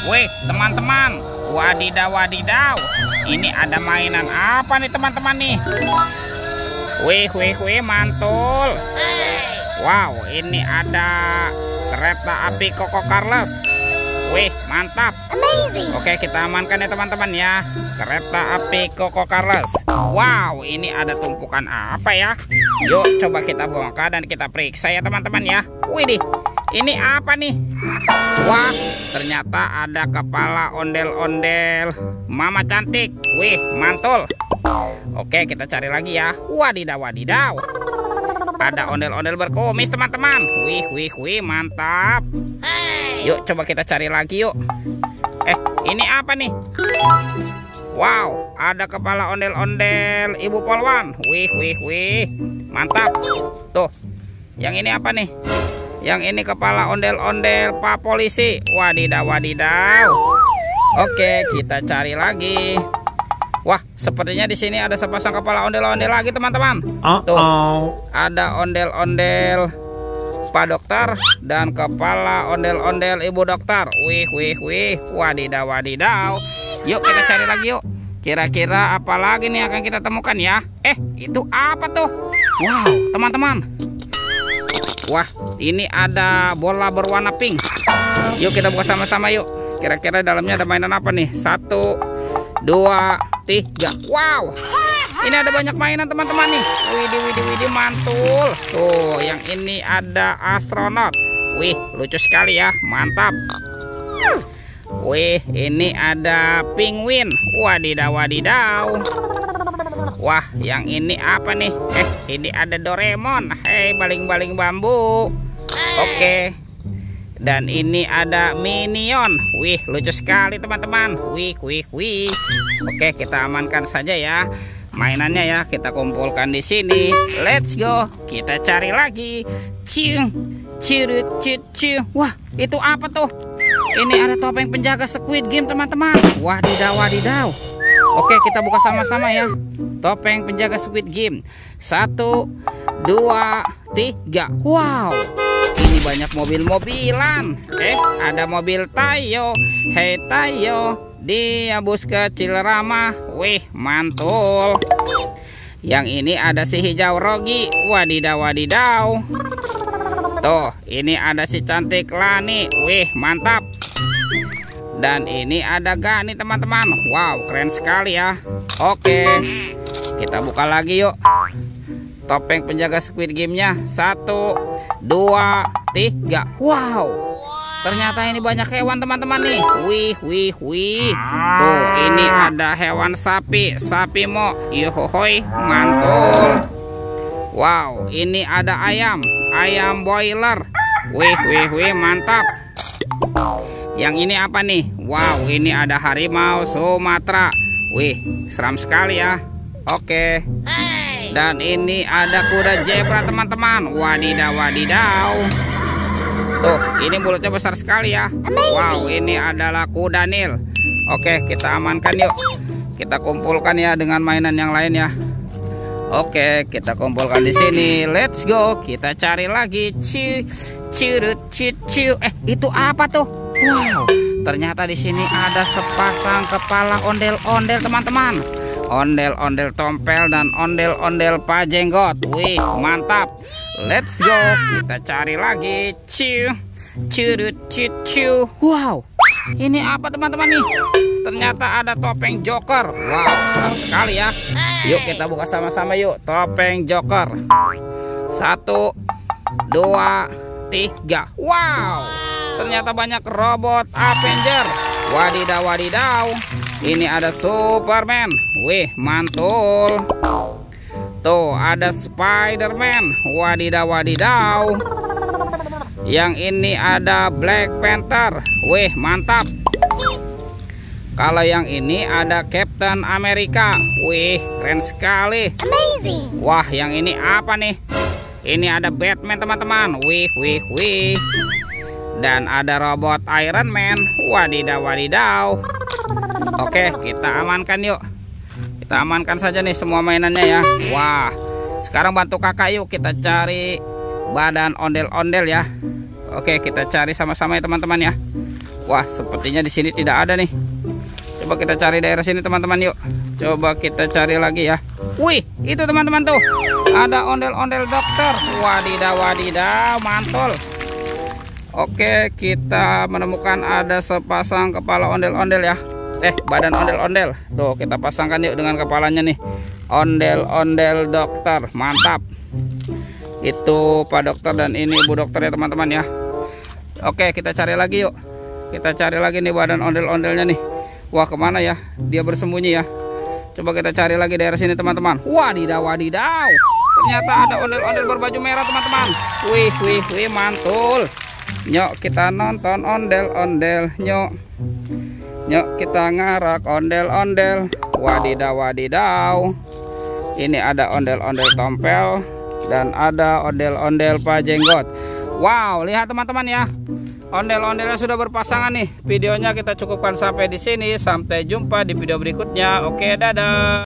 Wih, teman-teman. Wadidaw, wadidaw. Ini ada mainan apa nih teman-teman nih? Wih, mantul. Wow, ini ada kereta api Coco Carlos. Wih, mantap. Amazing. Oke, kita amankan ya teman-teman ya. Kereta api Coco Carlos. Wow, ini ada tumpukan apa ya? Yuk, coba kita bongkar dan kita periksa ya teman-teman ya. Widih, ini apa nih? Wah, ternyata ada kepala ondel-ondel Mama cantik. Wih, mantul. Oke, kita cari lagi ya. Wadidaw, wadidaw. Ada ondel-ondel berkumis teman-teman. Wih, mantap. Yuk, coba kita cari lagi yuk. Ini apa nih? Wow, ada kepala ondel-ondel Ibu Polwan. Wih, mantap. Tuh, yang ini apa nih? Yang ini kepala ondel-ondel Pak Polisi. Wadidaw, wadidaw. Oke, kita cari lagi. Wah, sepertinya di sini ada sepasang kepala ondel-ondel lagi teman-teman. Tuh, ada ondel-ondel Pak Dokter dan kepala ondel-ondel Ibu Dokter. Wih, wadidaw, wadidaw. Yuk kita cari lagi yuk. Kira-kira apa lagi nih akan kita temukan ya? Itu apa tuh? Wow, teman-teman. Wah, ini ada bola berwarna pink. Yuk kita buka sama-sama yuk. Kira-kira dalamnya ada mainan apa nih? 1, 2, 3. Wow, ini ada banyak mainan teman-teman nih. Widih, mantul. Tuh, yang ini ada astronot. Wih, lucu sekali ya, mantap. Wih, ini ada penguin. Wadidaw, wadidaw. Wah, yang ini apa nih? Ini ada Doraemon. Hei, baling-baling bambu. Oke. Dan ini ada Minion. Wih, lucu sekali teman-teman. Wih. Oke, kita amankan saja ya mainannya ya. Kita kumpulkan di sini. Let's go. Kita cari lagi. Cium. Wah, itu apa tuh? Ini ada topeng penjaga Squid Game teman-teman. Wadidaw, wadidaw. Oke, kita buka sama-sama ya. Topeng penjaga Squid Game. 1, 2, 3. Wow, ini banyak mobil-mobilan. Ada mobil Tayo. Hei Tayo, dia bus kecil ramah. Wih, mantul. Yang ini ada si hijau Rogi. Wadidaw, wadidaw. Tuh, ini ada si cantik Lani. Wih, mantap. Dan ini ada Gani teman-teman. Wow, keren sekali ya. Oke, kita buka lagi yuk. Topeng penjaga Squid Game-nya. 1, 2, 3. Wow, ternyata ini banyak hewan teman-teman nih. Wih. Tuh, ini ada hewan sapi. Sapi mo. Yohohoi, mantul. Wow, ini ada ayam. Ayam boiler. Wih, mantap. Yang ini apa nih? Wow, ini ada harimau Sumatera. Wih, seram sekali ya. Oke. Dan ini ada kuda zebra teman-teman. Wadidaw, wadidaw. Tuh, ini mulutnya besar sekali ya. Wow, ini adalah kuda Nil. Oke, kita amankan yuk. Kita kumpulkan ya dengan mainan yang lain ya. Oke, kita kumpulkan di sini. Let's go. Kita cari lagi. Itu apa tuh? Wow, ternyata di sini ada sepasang kepala ondel-ondel teman-teman. Ondel-ondel tompel dan ondel-ondel pajenggot. Wih, mantap. Let's go. Kita cari lagi. Wow, ini apa teman-teman nih? Ternyata ada topeng Joker. Wow, seram sekali ya. Yuk kita buka sama-sama yuk. Topeng Joker. 1, 2, 3. Wow, ternyata banyak robot Avenger. Wadidaw, wadidaw. Ini ada Superman. Wih, mantul. Tuh, ada Spiderman. Wadidaw, wadidaw. Yang ini ada Black Panther. Wih, mantap. Kalau yang ini ada Captain America. Wih, keren sekali. Amazing. Wah, yang ini apa nih? Ini ada Batman teman-teman. Wih. Dan ada robot Iron Man. Wadidaw, wadidaw. Oke, kita amankan yuk. Kita amankan saja nih semua mainannya ya. Wah, sekarang bantu kakak yuk. Kita cari badan ondel-ondel ya. Oke, kita cari sama-sama ya teman-teman ya. Wah, sepertinya di sini tidak ada nih. Coba kita cari daerah sini teman-teman yuk. Coba kita cari lagi ya. Wih, itu teman-teman tuh. Ada ondel-ondel dokter. Wadidaw, wadidaw, mantul. Oke, kita menemukan ada sepasang kepala ondel-ondel ya. Badan ondel-ondel. Tuh, kita pasangkan yuk dengan kepalanya nih. Ondel-ondel dokter, mantap. Itu Pak Dokter dan ini Bu Dokter ya teman-teman ya. Oke, kita cari lagi yuk. Kita cari lagi nih badan ondel-ondelnya nih. Wah, kemana ya? Dia bersembunyi ya. Coba kita cari lagi daerah sini teman-teman. Wadidaw, wadidaw. Ternyata ada ondel-ondel berbaju merah teman-teman. Wih, wih, wih, mantul. Nyok, kita nonton ondel-ondel. Nyok, nyok, kita ngarak ondel-ondel. Wadidaw, wadidaw. Ini ada ondel-ondel tompel dan ada ondel-ondel Pak Jenggot. Wow, lihat teman-teman ya. Ondel-ondelnya sudah berpasangan nih. Videonya kita cukupkan sampai di sini. Sampai jumpa di video berikutnya. Oke, dadah.